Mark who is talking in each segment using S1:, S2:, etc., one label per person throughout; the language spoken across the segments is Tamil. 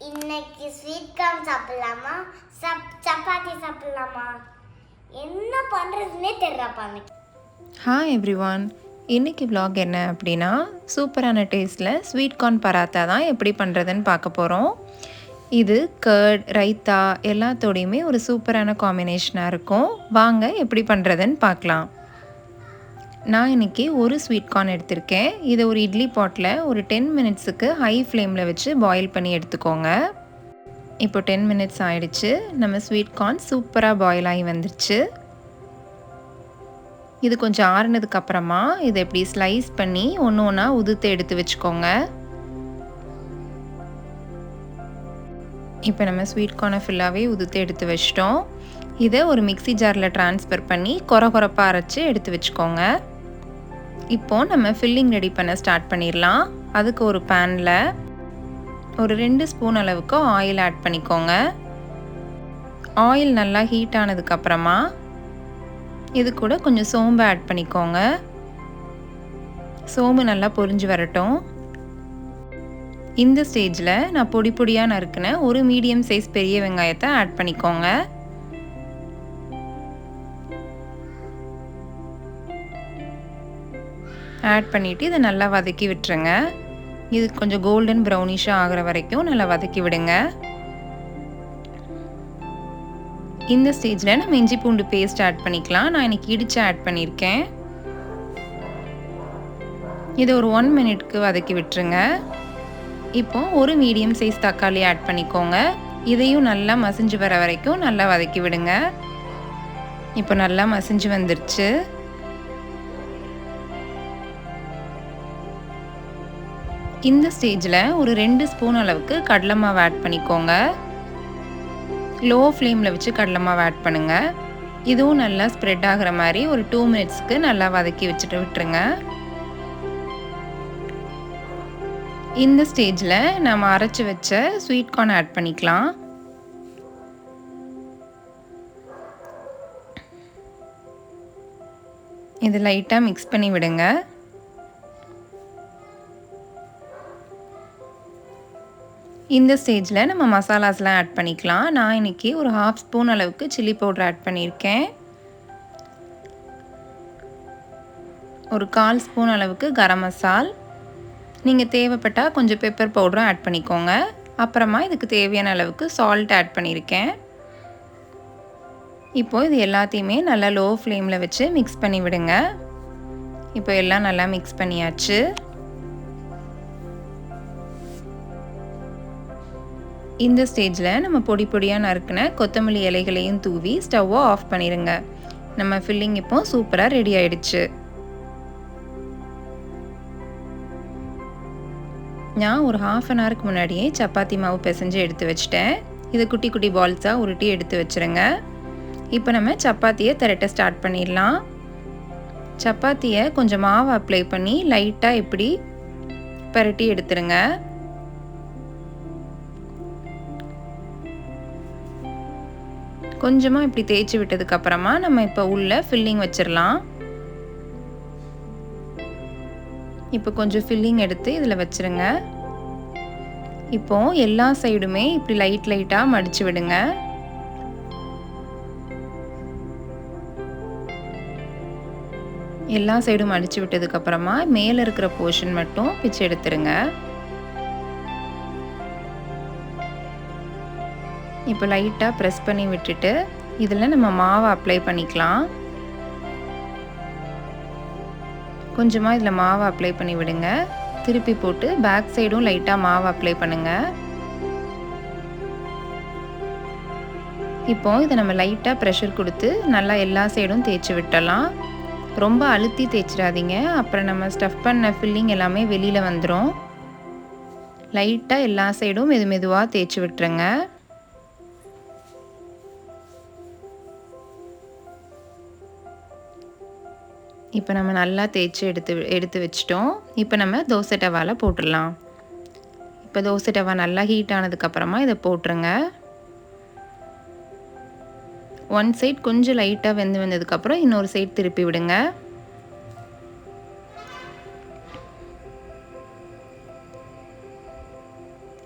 S1: இன்னைக்கு ஸ்வீட் கார்ன் சாப்பிடலாமா சப்பாத்தி சாப்பிடலாமா என்ன பண்ணுறதுனே தெரியலப்பா எனக்கு.
S2: ஹாய் எவ்ரிவான், இன்றைக்கி vlog என்ன அப்படின்னா சூப்பரான டேஸ்ட்டில் ஸ்வீட் கார்ன் பராத்தா தான் எப்படி பண்ணுறதுன்னு பார்க்க போகிறோம். இது கர்ட் ரைத்தா எல்லாத்தோடையுமே ஒரு சூப்பரான காம்பினேஷனாக இருக்கும். வாங்க எப்படி பண்ணுறதுன்னு பார்க்கலாம். நான் இன்றைக்கி ஒரு ஸ்வீட் கார்ன் எடுத்திருக்கேன். இதை ஒரு இட்லி பாட்டில் ஒரு 10 மினிட்ஸுக்கு ஹை ஃப்ளேமில் வச்சு பாயில் பண்ணி எடுத்துக்கோங்க. இப்போ 10 மினிட்ஸ் ஆயிடுச்சு. நம்ம ஸ்வீட் கார்ன் சூப்பராக பாயில் ஆகி வந்துருச்சு. இது கொஞ்சம் ஆறுனதுக்கப்புறமா இதை எப்படி ஸ்லைஸ் பண்ணி ஒன்று ஒன்றா உதுத்து எடுத்து வச்சுக்கோங்க. இப்போ நம்ம ஸ்வீட் கார்னை ஃபுல்லாகவே உதுத்து எடுத்து வச்சிட்டோம். இதை ஒரு மிக்ஸி ஜாரில் ட்ரான்ஸ்ஃபர் பண்ணி கொரப்பாக அரைச்சி எடுத்து வச்சுக்கோங்க. இப்போது நம்ம ஃபில்லிங் ரெடி பண்ண ஸ்டார்ட் பண்ணிடலாம். அதுக்கு ஒரு பேனில் ஒரு 2 ஸ்பூன் அளவுக்கு ஆயில் ஆட் பண்ணிக்கோங்க. ஆயில் நல்லா ஹீட் ஆனதுக்கப்புறமா இது கூட கொஞ்சம் சோம்பு ஆட் பண்ணிக்கோங்க. சோம்பு நல்லா பொரிஞ்சு வரட்டும். இந்த ஸ்டேஜில் நான் பொடி பொடியாக நறுக்கின ஒரு மீடியம் சைஸ் பெரிய வெங்காயத்தை ஆட் பண்ணிக்கோங்க. ஆட் பண்ணிவிட்டு இதை நல்லா வதக்கி விட்டுருங்க. இது கொஞ்சம் கோல்டன் ப்ரௌனிஷாக ஆகிற வரைக்கும் நல்லா வதக்கி விடுங்க. இந்த ஸ்டேஜில் நம்ம இஞ்சி பூண்டு பேஸ்ட் ஆட் பண்ணிக்கலாம். நான் இன்றைக்கி இடித்து ஆட் பண்ணியிருக்கேன். இதை ஒரு 1 மினிட்க்கு வதக்கி விட்டுருங்க. இப்போ ஒரு மீடியம் சைஸ் தக்காளி ஆட் பண்ணிக்கோங்க. இதையும் நல்லா மசிஞ்சு வர வரைக்கும் நல்லா வதக்கி விடுங்க. இப்போ நல்லா மசிஞ்சு வந்துருச்சு. இந்த ஸ்டேஜில் ஒரு 2 ஸ்பூன் அளவுக்கு கடலை மாவு ஆட் பண்ணிக்கோங்க. லோ ஃப்ளேமில் வச்சு கடலை மாவு ஆட் பண்ணுங்கள். இதுவும் நல்லா ஸ்ப்ரெட் ஆகிற மாதிரி ஒரு 2 மினிட்ஸ்க்கு நல்லா வதக்கி வச்சுட்டு விட்டுருங்க. இந்த ஸ்டேஜில் நம்ம அரைச்சி வச்ச ஸ்வீட் கார்ன் ஆட் பண்ணிக்கலாம். இது லைட்டாக மிக்ஸ் பண்ணி விடுங்க. இந்த ஸ்டேஜில் நம்ம மசாலாஸ்லாம் ஆட் பண்ணிக்கலாம். நான் இன்றைக்கி ஒரு 1/2 ஸ்பூன் அளவுக்கு சில்லி பவுடர் ஆட் பண்ணியிருக்கேன். ஒரு 1/4 ஸ்பூன் அளவுக்கு கரம் மசால். நீங்கள் தேவைப்பட்டால் கொஞ்சம் பெப்பர் பவுடரும் ஆட் பண்ணிக்கோங்க. அப்புறமா இதுக்கு தேவையான அளவுக்கு சால்ட் ஆட் பண்ணியிருக்கேன். இப்போது இது எல்லாத்தையுமே நல்லா லோ ஃப்ளேமில் வச்சு மிக்ஸ் பண்ணி விடுங்க. இப்போ எல்லாம் நல்லா மிக்ஸ் பண்ணியாச்சு. இந்த ஸ்டேஜில் நம்ம பொடி பொடியாக நறுக்கின கொத்தமல்லி இலைகளையும் தூவி ஸ்டவ்வை ஆஃப் பண்ணிடுங்க. நம்ம ஃபில்லிங் இப்போ சூப்பராக ரெடி ஆயிடுச்சு. நான் ஒரு 1/2 அன் ஹவருக்கு முன்னாடியே சப்பாத்தி மாவு பிசைஞ்சு எடுத்து வச்சிட்டேன். இதை குட்டி குட்டி பால்ஸாக உருட்டி எடுத்து வச்சுருங்க. இப்போ நம்ம சப்பாத்தியை திரட்ட ஸ்டார்ட் பண்ணிடலாம். சப்பாத்தியை கொஞ்சம் மாவு அப்ளை பண்ணி லைட்டாக இப்படி பரட்டி எடுத்துருங்க. கொஞ்சமாக இப்படி தேய்ச்சி விட்டதுக்கப்புறமா நம்ம இப்போ உள்ள ஃபில்லிங் வச்சிடலாம். இப்போ கொஞ்சம் ஃபில்லிங் எடுத்து இதில் வச்சுருங்க. இப்போது எல்லா சைடுமே இப்படி லைட்டாக மடித்து விடுங்க. எல்லா சைடும் மடித்து விட்டதுக்கப்புறமா மேலே இருக்கிற போர்ஷன் மட்டும் பிச்சு எடுத்துருங்க. இப்போ லைட்டாக ப்ரெஸ் பண்ணி விட்டுட்டு இதில் நம்ம மாவை அப்ளை பண்ணிக்கலாம். கொஞ்சமாக இதில் மாவை அப்ளை பண்ணி விடுங்க. திருப்பி போட்டு பேக் சைடும் லைட்டாக மாவை அப்ளை பண்ணுங்கள். இப்போ இதை நம்ம லைட்டாக ப்ரெஷர் கொடுத்து நல்லா எல்லா சைடும் தேய்ச்சி விட்டலாம். ரொம்ப அழுத்தி தேய்ச்சிடாதீங்க, அப்புறம் நம்ம ஸ்டஃப் பண்ண ஃபில்லிங் எல்லாமே வெளியில் வந்துடும். லைட்டாக எல்லா சைடும் மெதுவாக தேய்ச்சி விட்டுருங்க. இப்போ நம்ம நல்லா தேய்ச்சி எடுத்து வச்சிட்டோம். இப்போ நம்ம தோசை டவாவில் போட்டுடலாம். இப்போ தோசை டவா நல்லா ஹீட் ஆனதுக்கப்புறமா இதை போட்டுருங்க. ஒன் சைட் கொஞ்சம் லைட்டாக வந்ததுக்கப்புறம் இன்னொரு சைட் திருப்பி விடுங்க.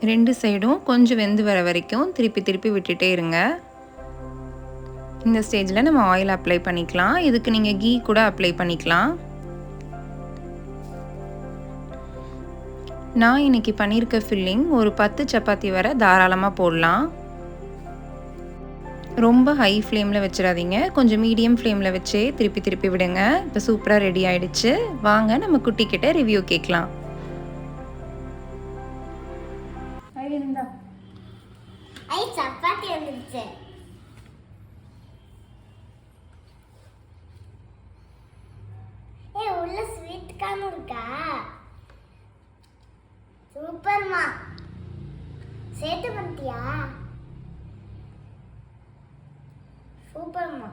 S2: 2 சைடும் கொஞ்சம் வெந்து வர வரைக்கும் திருப்பி திருப்பி விட்டுட்டே இருங்க. இந்த ஸ்டேஜில் நம்ம ஆயில் அப்ளை பண்ணிக்கலாம். இதுக்கு நீங்கள் கீ கூட அப்ளை பண்ணிக்கலாம். நான் இன்றைக்கி பண்ணியிருக்க ஃபில்லிங் ஒரு 10 சப்பாத்தி வரை தாராளமாக போடலாம். ரொம்ப ஹை ஃப்ளேமில் வச்சிடாதீங்க, கொஞ்சம் மீடியம் ஃப்ளேமில் வச்சே திருப்பி திருப்பி விடுங்க. இப்போ சூப்பராக ரெடி ஆகிடுச்சு. வாங்க நம்ம குட்டிக்கிட்ட ரிவ்யூ கேட்கலாம்.
S1: சப்பாத்தி வந்துருச்சு. உள்ள ஸ்வீட் கார்ன் இருக்கா? சூப்பர்மா. சேர்த்து பண்ணிட்டியா? சூப்பர்மா.